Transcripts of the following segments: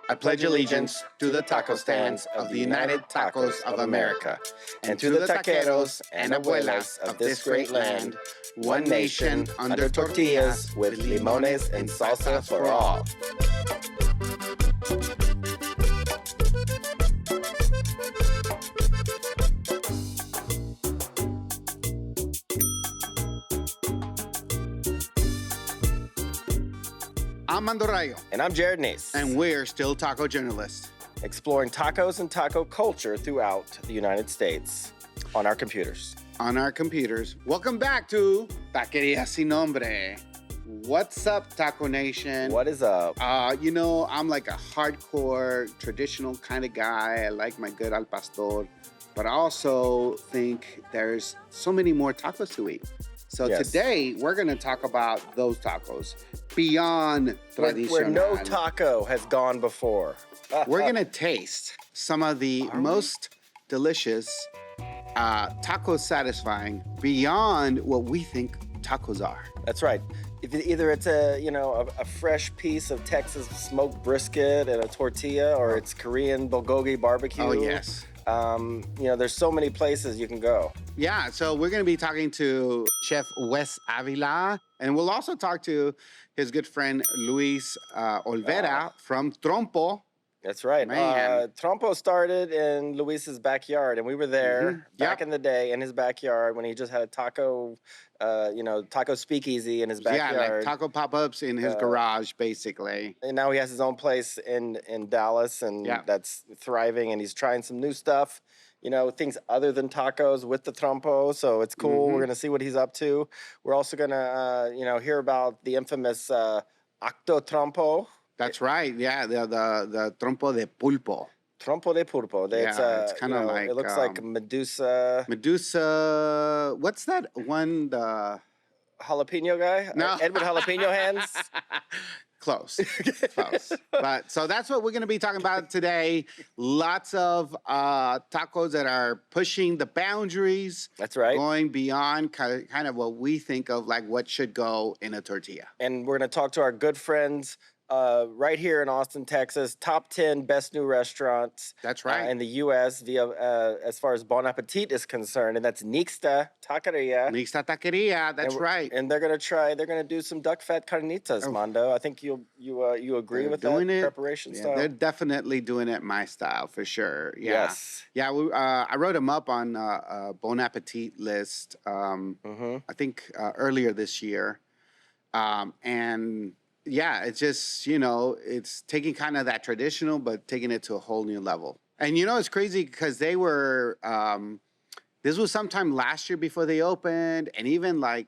I pledge allegiance to the taco stands of the United Tacos of America, and to the taqueros and abuelas of this great land, one nation under tortillas with limones and salsa for all. I'm Mando Rayo. And I'm Jarod Neece. And we're still taco journalists. Exploring tacos and taco culture throughout the United States on our computers. Welcome back to Taqueria Sin Nombre. What's up, Taco Nation? What is up? I'm like a hardcore, traditional kind of guy. I like my good al pastor. But I also think there's so many more tacos to eat. So Today, we're going to talk about those tacos beyond traditional. Where no taco has gone before. We're going to taste some of the most delicious, taco satisfying beyond what we think tacos are. That's right. Either it's a fresh piece of Texas smoked brisket and a tortilla, or it's Korean bulgogi barbecue. Oh, yes. There's so many places you can go. Yeah, so we're going to be talking to Chef Wes Avila, and we'll also talk to his good friend Luis Olvera from Trompo. That's right. Trompo started in Luis's backyard, and we were there back in the day in his backyard when he just had a taco speakeasy in his backyard. Yeah, like taco pop-ups in his garage, basically. And now he has his own place in Dallas, and that's thriving, and he's trying some new stuff, things other than tacos with the Trompo, so it's cool. We're going to see what he's up to. We're also going to, hear about the infamous Octo Trompo. That's right. Yeah, the trompo de pulpo. Trompo de pulpo. It's kind of like... It looks like Medusa. Medusa... What's that one? The... Jalapeno guy? No. Edward Jalapeno Hands? Close. But so that's what we're going to be talking about today. Lots of tacos that are pushing the boundaries. That's right. Going beyond kind of what we think of like what should go in a tortilla. And we're going to talk to our good friends right here in Austin, Texas, top 10 best new restaurants. That's right. In the U.S. As far as Bon Appetit is concerned, and that's Neece Taqueria. Neece Taqueria, that's right. And they're going to do some duck fat carnitas, Mando. I think you agree with that preparation style? They're definitely doing it my style, for sure. Yeah. Yes. Yeah, I wrote them up on a Bon Appetit list, I think earlier this year. And... yeah, it's just, it's taking kind of that traditional, but taking it to a whole new level. And, it's crazy because they were, this was sometime last year before they opened. And even like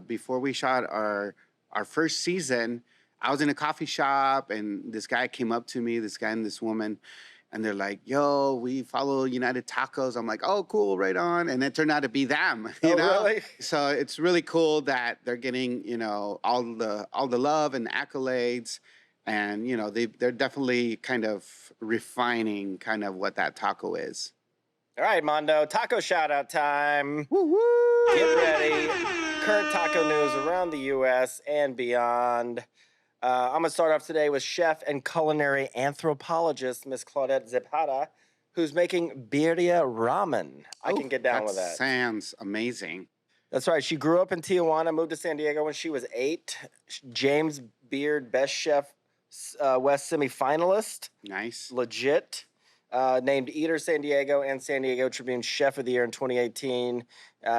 before we shot our first season, I was in a coffee shop and this guy came up to me, this guy and this woman. And they're like, yo, we follow United Tacos. I'm like, oh, cool, right on. And it turned out to be them, you know? Really? So it's really cool that they're getting, all the love and accolades. And, they're definitely kind of refining kind of what that taco is. All right, Mando, taco shout-out time. Woo-woo! Get ready. Current taco news around the U.S. and beyond. I'm going to start off today with chef and culinary anthropologist, Miss Claudette Zepata, who's making birria ramen. I can get down with that. Sounds amazing. That's right. She grew up in Tijuana, moved to San Diego when she was 8. James Beard Best Chef West semifinalist. Nice. Legit. Named Eater San Diego and San Diego Tribune Chef of the Year in 2018.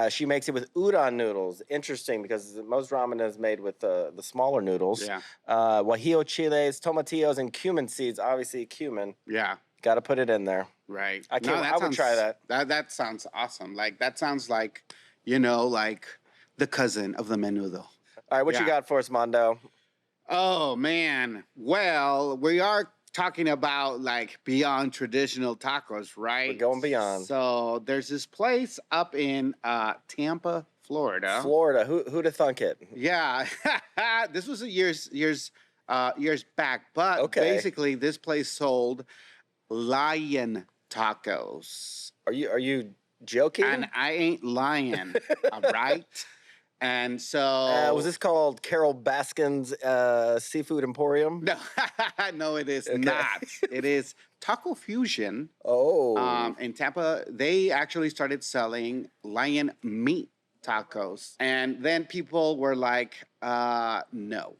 She makes it with udon noodles. Interesting, because most ramen is made with the smaller noodles. Yeah. Guajillo chiles, tomatillos, and cumin seeds. Obviously, cumin. Yeah. Got to put it in there. Right. I would try that. That sounds awesome. Like, that sounds like, like the cousin of the menudo. All right, what you got for us, Mando? Oh, man. Well, we are talking about like beyond traditional tacos, right? We're going beyond. So there's this place up in Tampa, Florida. Who'd have thunk it? Yeah, this was years back, but basically this place sold lion tacos. Are you joking? And I ain't lying, all right? And so... was this called Carol Baskin's Seafood Emporium? No, no, it is not. It is Taco Fusion. Oh. In Tampa, they actually started selling lion meat tacos. And then people were like, no.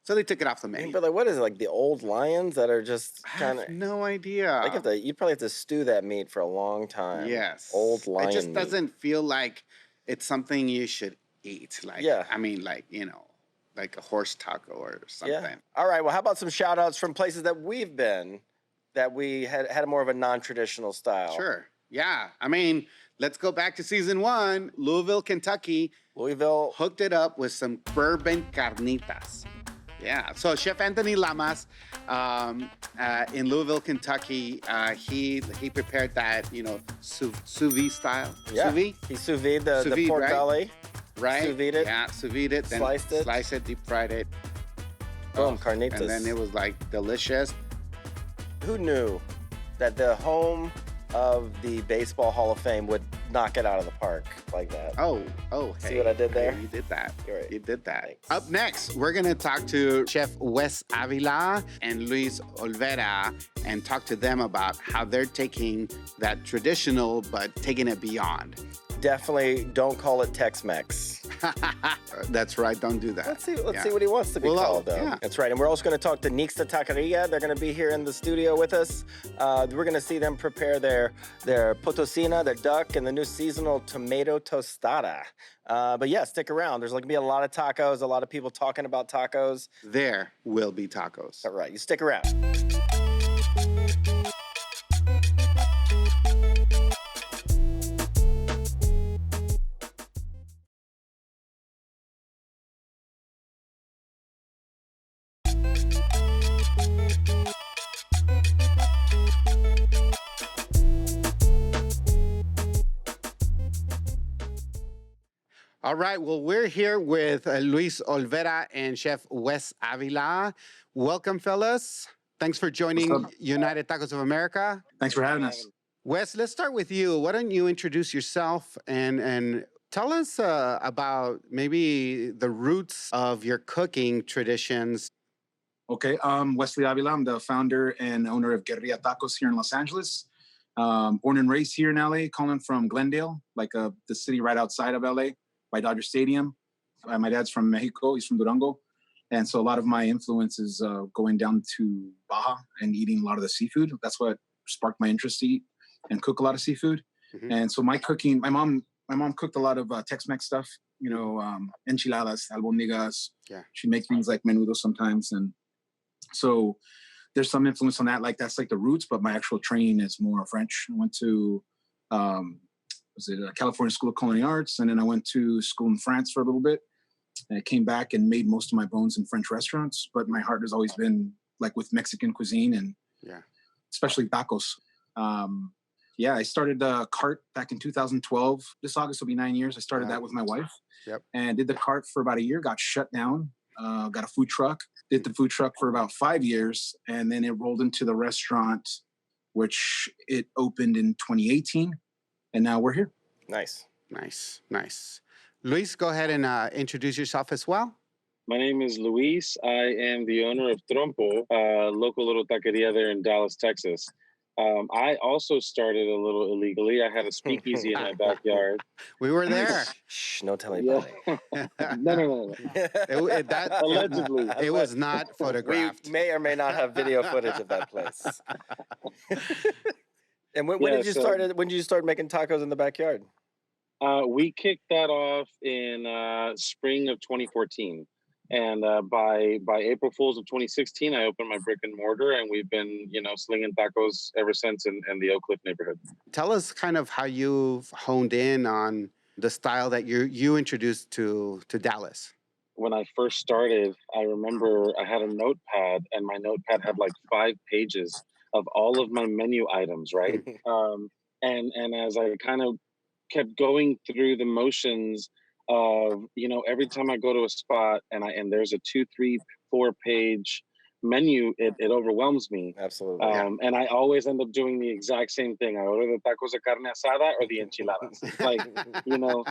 So they took it off the menu. But like, what is it, like the old lions that are just kind of... No idea. Like you'd probably have to stew that meat for a long time. Yes. Old lion It just meat. doesn't feel like it's something you should eat. Like, yeah. I mean, like, you know, like a horse taco or something. Yeah. All right. Well, how about some shout outs from places that we've been that we had more of a non-traditional style? Sure. Yeah. I mean, let's go back to season 1. Louisville, Kentucky. Louisville hooked it up with some bourbon carnitas. Yeah. So Chef Anthony Lamas in Louisville, Kentucky, he prepared that, you know, sous vide style. Yeah. Sous vide? He sous vide the pork belly. Right. Sous vide it. Yeah. Sous vide it. Then slice it, deep fried it. Boom, carnitas. And then it was like delicious. Who knew that the home of the Baseball Hall of Fame would knock it out of the park like that? Oh, See hey, what I did there? You did that. You're right. You did that. Thanks. Up next, we're going to talk to Chef Wes Avila and Luis Olvera and talk to them about how they're taking that traditional but taking it beyond. Definitely don't call it Tex-Mex. That's right. Don't do that. Let's see what he wants to be called, though. Yeah. That's right. And we're also going to talk to Neece the Taqueria. They're going to be here in the studio with us. We're going to see them prepare their potosina, their duck, and the new seasonal tomato tostada. But yeah, stick around. There's going to be a lot of tacos, a lot of people talking about tacos. There will be tacos. All right. You stick around. All right. Well, we're here with Luis Olvera and Chef Wes Avila. Welcome, fellas. Thanks for joining United Tacos of America. Thanks for having us. Wes, let's start with you. Why don't you introduce yourself and tell us about maybe the roots of your cooking traditions. Okay, Wesley Avila. I'm the founder and owner of Guerrilla Tacos here in Los Angeles. Born and raised here in LA, calling from Glendale, like the city right outside of LA by Dodger Stadium. My dad's from Mexico. He's from Durango. And so a lot of my influence is going down to Baja and eating a lot of the seafood. That's what sparked my interest to eat and cook a lot of seafood. Mm-hmm. And so my cooking, my mom cooked a lot of Tex-Mex stuff, you know, enchiladas, albondigas. Yeah. She'd make things like menudo sometimes. And so there's some influence on that. Like that's like the roots, but my actual training is more French. I went to, California School of Culinary Arts. And then I went to school in France for a little bit. And I came back and made most of my bones in French restaurants. But my heart has always been like with Mexican cuisine and especially tacos. I started a cart back in 2012. This August will be 9 years. I started that with my wife. Yep. And did the cart for about a year, got shut down, got a food truck, did the food truck for about 5 years. And then it rolled into the restaurant, which it opened in 2018. And now we're here. Nice. Luis, go ahead and introduce yourself as well. My name is Luis. I am the owner of Trompo, a local little taqueria there in Dallas, Texas. I also started a little illegally. I had a speakeasy in my backyard. We were there. Shh, don't tell anybody. No. Allegedly. It was not photographed. We may or may not have video footage of that place. And when did you start making tacos in the backyard? We kicked that off in spring of 2014. And by April Fools of 2016, I opened my brick and mortar, and we've been, slinging tacos ever since in the Oak Cliff neighborhood. Tell us kind of how you've honed in on the style that you introduced to Dallas. When I first started, I remember I had a notepad, and my notepad had like 5 pages of all of my menu items, right? And as I kind of kept going through the motions of, every time I go to a spot and there's a 2, 3, 4 page menu, it overwhelms me. Absolutely. And I always end up doing the exact same thing. I order the tacos de carne asada or the enchiladas. Like, you know,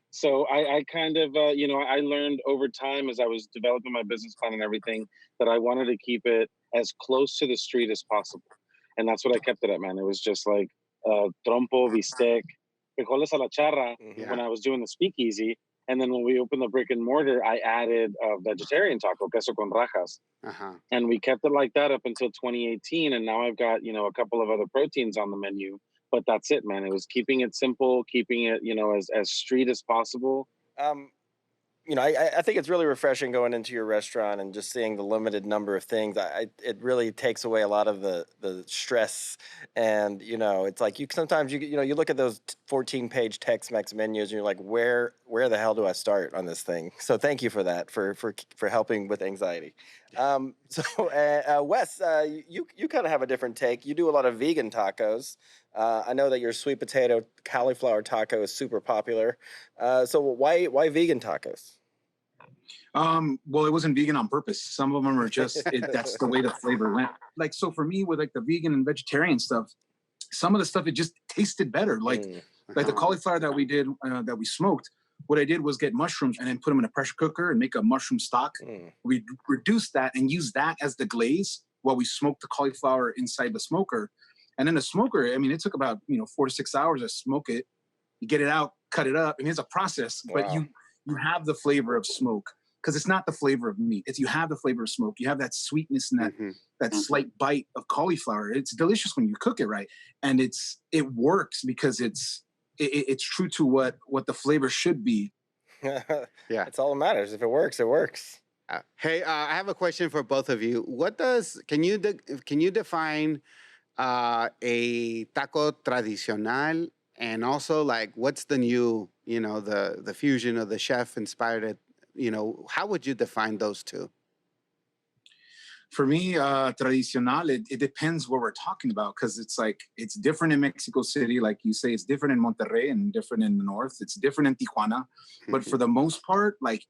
so I kind of, you know, I learned over time as I was developing my business plan and everything that I wanted to keep it as close to the street as possible. And that's what I kept it at, man. It was just like trompo, bistec, frijoles a la charra when I was doing the speakeasy. And then when we opened the brick and mortar, I added a vegetarian taco, queso con rajas. And we kept it like that up until 2018. And now I've got, you know, a couple of other proteins on the menu. But that's it, man. It was keeping it simple, keeping it, you know, as street as possible. You know, I think it's really refreshing going into your restaurant and just seeing the limited number of things. It really takes away a lot of the stress, and you know, it's like sometimes you know you look at those 14-page Tex-Mex menus and you're like, where the hell do I start on this thing? So thank you for that, for helping with anxiety. So Wes, you kind of have a different take. You do a lot of vegan tacos. I know that your sweet potato cauliflower taco is super popular. So why vegan tacos? Well, it wasn't vegan on purpose. Some of them are just, that's the way the flavor went. Like, so for me with like the vegan and vegetarian stuff, some of the stuff, it just tasted better. Like the cauliflower that we did, that we smoked, what I did was get mushrooms and then put them in a pressure cooker and make a mushroom stock. We reduced that and used that as the glaze while we smoked the cauliflower inside the smoker. And then the smoker, I mean, it took about, 4 to 6 hours to smoke it. You get it out, cut it up. I mean, it's a process, but you have the flavor of smoke, because it's not the flavor of meat. You have the flavor of smoke. You have that sweetness and that slight bite of cauliflower. It's delicious when you cook it right. And it works because it's true to what the flavor should be. Yeah. That's all that matters. If it works, it works. Hey, I have a question for both of you. Can you define a taco tradicional, and also like what's the new, the fusion of the chef inspired it, how would you define those two? For me, tradicional, it depends what we're talking about, because it's different in Mexico City, like you say, it's different in Monterrey and different in the north, it's different in Tijuana. But for the most part, like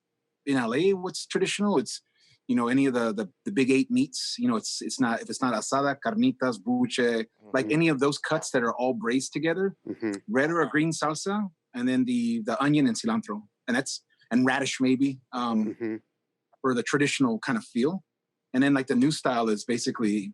in LA, what's traditional, it's any of the big 8 meats. It's not, if it's not asada, carnitas, buche, like any of those cuts that are all braised together, red or a green salsa, and then the onion and cilantro, and radish maybe, for the traditional kind of feel. And then like the new style is basically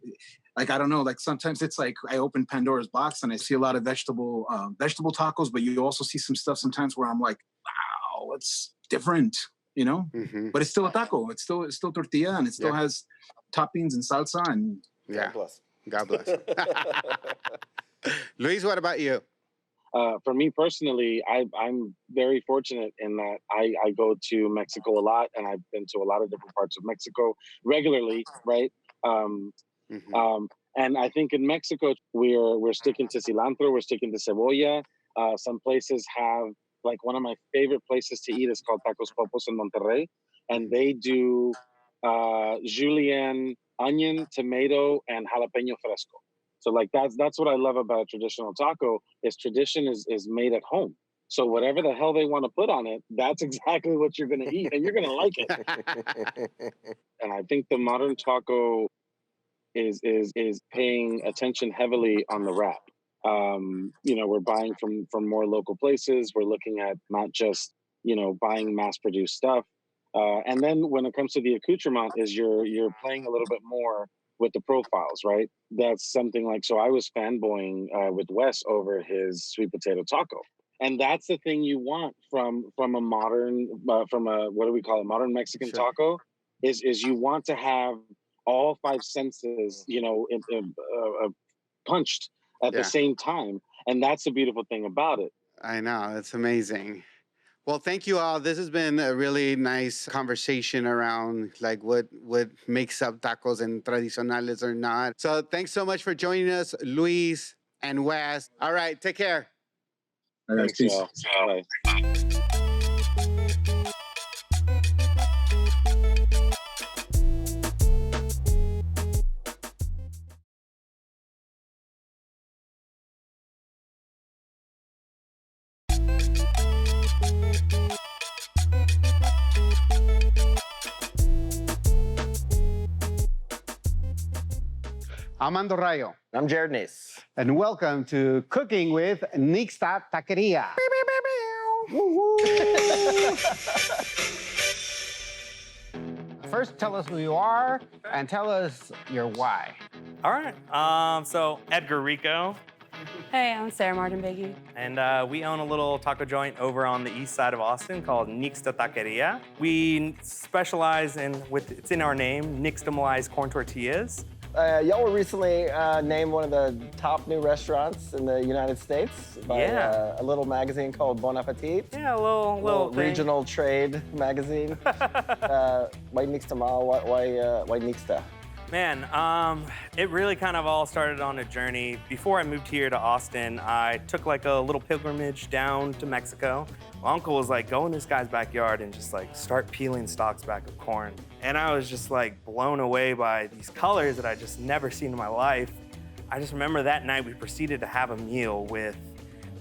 like, I don't know, like sometimes it's like I open Pandora's box and I see a lot of vegetable tacos, but you also see some stuff sometimes where I'm like, wow, it's different. But it's still a taco. It's still tortilla, and it still has toppings and salsa. And God bless. God bless. Luis, what about you? For me personally, I'm very fortunate in that I go to Mexico a lot, and I've been to a lot of different parts of Mexico regularly, right? And I think in Mexico we're sticking to cilantro, we're sticking to cebolla. Some places have, like, one of my favorite places to eat is called Tacos Popos in Monterrey, and they do julienne, onion, tomato, and jalapeno fresco. So like that's what I love about a traditional taco, is tradition is made at home. So whatever the hell they want to put on it, that's exactly what you're going to eat, and you're going to like it. And I think the modern taco is paying attention heavily on the wrap. We're buying from more local places. We're looking at not just, buying mass-produced stuff. And then when it comes to the accoutrement, is you're playing a little bit more with the profiles, right? That's something like, so I was fanboying with Wes over his sweet potato taco. And that's the thing you want from a modern, from a, what do we call it, modern Mexican taco, is you want to have all 5 senses, punched at the same time. And that's the beautiful thing about it. I know, it's amazing. Well, thank you all. This has been a really nice conversation around like what makes up tacos and tradicionales or not. So thanks so much for joining us, Luis and Wes. All right, take care. All right, peace. Bye. I'm Mando Rayo. I'm Jarod Neece. And welcome to Cooking with Neece Taqueria. Woo-hoo. First, tell us who you are and tell us your why. All right. So Edgar Rico, Hey, I'm Sarah Martin Biggie. and we own a little taco joint over on the east side of Austin called Neece Taqueria. We specialize in, it's in our name, nixtamalized corn tortillas. Y'all were recently named one of the top new restaurants in the United States by a little magazine called Bon Appetit. Yeah, a little thing. Regional trade magazine. Why nixtamal? Why nixta? Man, it really kind of all started on a journey. Before I moved here to Austin, I took like a little pilgrimage down to Mexico. My uncle was like, go in this guy's backyard and just like start peeling stalks back of corn. And I was just like blown away by these colors that I just never seen in my life. I just remember that night we proceeded to have a meal with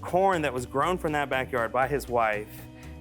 corn that was grown from that backyard by his wife.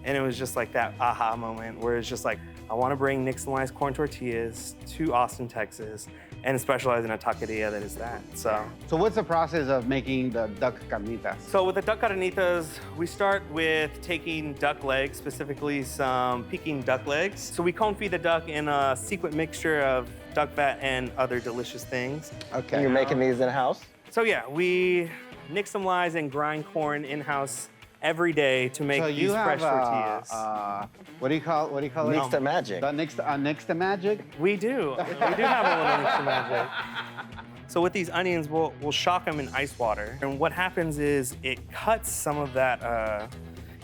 And it was just like that aha moment where it's just like, I want to bring nixtamalized corn tortillas to Austin, Texas, and specialize in a taqueria that is that. So what's the process of making the duck carnitas? So with the duck carnitas, we start with taking duck legs, specifically some Peking duck legs. So we cone feed the duck in a sequent mixture of duck fat and other delicious things. Okay. And you're making these in-house? So yeah, we nixtamalize and grind corn in-house every day to make these fresh tortillas. What do you call it? Nixta Magic. The Nixta Magic? We do. We do have a little Nixta Magic. So with these onions, we'll shock them in ice water. And what happens is it cuts some of that,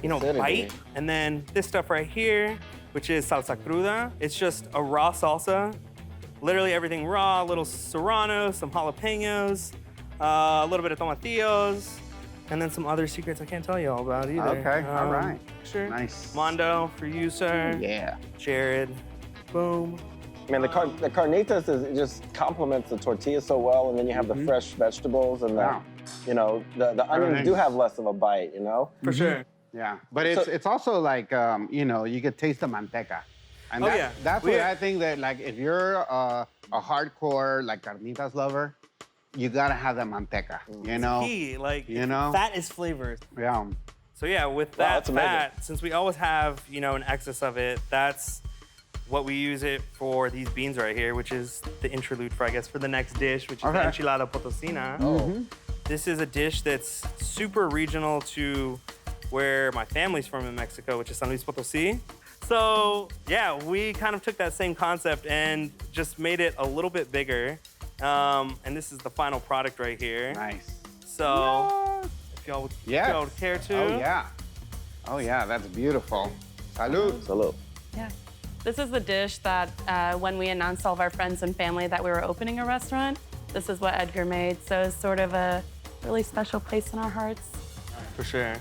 bite. And then this stuff right here, which is salsa cruda, it's just a raw salsa. Literally everything raw, a little serrano, some jalapenos, a little bit of tomatillos, and then some other secrets I can't tell you all about either. Okay, all right. Sure. Nice. Mando for you, sir. Yeah. Jarod. Boom. Man, the carnitas it just complements the tortilla so well, and then you have the fresh vegetables and the onions do have less of a bite, For sure. Yeah, but it's also like, you could taste the manteca. And that's what I think that, like, if you're a hardcore, like, carnitas lover, you gotta have the manteca, It's key, fat is flavor. Yeah. So yeah, with that fat, since we always have, an excess of it, that's what we use it for these beans right here, which is the interlude for the next dish, which is the enchilada potosina. Oh. This is a dish that's super regional to where my family's from in Mexico, which is San Luis Potosí. So yeah, we kind of took that same concept and just made it a little bit bigger. And this is the final product right here. Nice. So, if y'all would care to. Oh yeah, that's beautiful. Salud. Salud. Yeah. This is the dish that when we announced all of our friends and family that we were opening a restaurant, this is what Edgar made. So it's sort of a really special place in our hearts. For sure.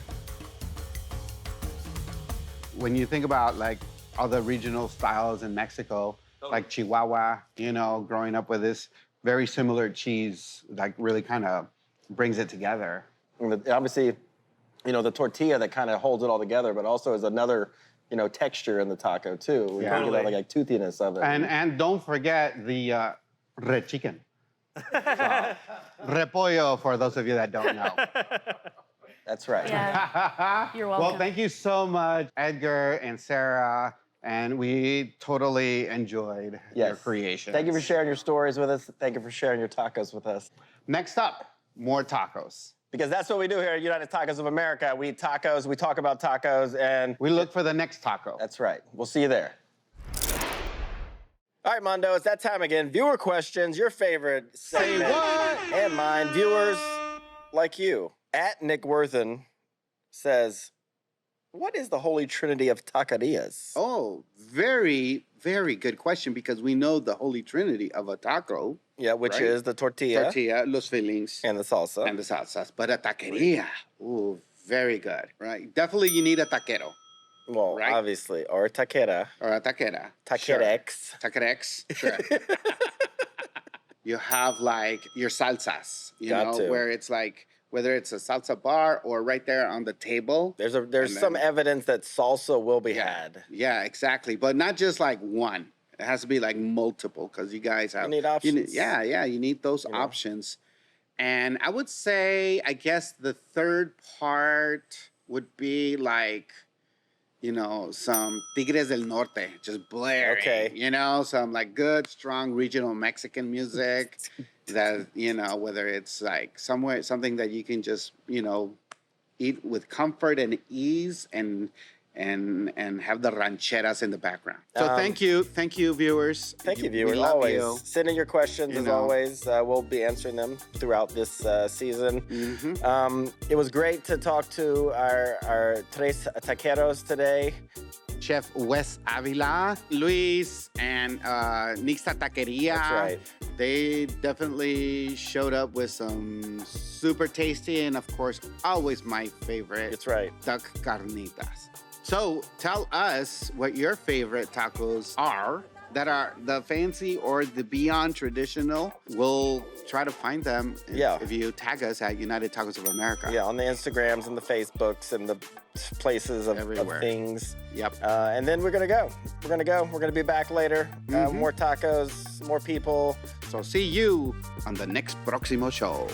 When you think about like other regional styles in Mexico, like Chihuahua, growing up with this very similar cheese, like really kind of brings it together. And obviously, the tortilla that kind of holds it all together, but also is another, texture in the taco too. You get that like toothiness of it. And don't forget the red chicken. Repollo, for those of you that don't know. That's right. Yeah. You're welcome. Well, thank you so much, Edgar and Sarah. And we totally enjoyed your creation. Thank you for sharing your stories with us. Thank you for sharing your tacos with us. Next up, more tacos. Because that's what we do here at United Tacos of America. We eat tacos, we talk about tacos, and we look for the next taco. That's right. We'll see you there. All right, Mando, it's that time again. Viewer questions, your favorite segment. Say what? And mine. Viewers like you. At Nick Worthen says, what is the holy trinity of taquerias? Oh, very, very good question, because we know the holy trinity of a taco. Yeah, which is the tortilla. Tortilla, los fillings. And the salsa. And the salsas. But a taqueria, ooh, very good, right? Definitely you need a taquero. Well, obviously. Or a taquera. Or a taquera. Taquerex. Sure. Taquerex, sure. You have like your salsas, you know, where it's like, whether it's a salsa bar or right there on the table. There's some evidence that salsa will be had. Yeah, exactly. But not just like one. It has to be like multiple because you guys have. You need options. You need those options. And I would say, I guess the third part would be like, some Tigres del Norte, just blaring. Okay. Some like good, strong regional Mexican music that, whether it's like something that you can just, eat with comfort and ease and have the rancheras in the background. So thank you, viewers. Thank you, viewers. We love Always you. send in your questions as always. We'll be answering them throughout this season. It was great to talk to our tres taqueros today. Chef Wes Avila, Luis, and Neece Taqueria. That's right. They definitely showed up with some super tasty and, of course, always my favorite. That's right. Duck carnitas. So tell us what your favorite tacos are that are the fancy or the beyond traditional. We'll try to find them if you tag us at United Tacos of America. Yeah, on the Instagrams and the Facebooks and the places of things. Yep. And then we're going to go. We're going to be back later. More tacos, more people. So see you on the next Próximo Show.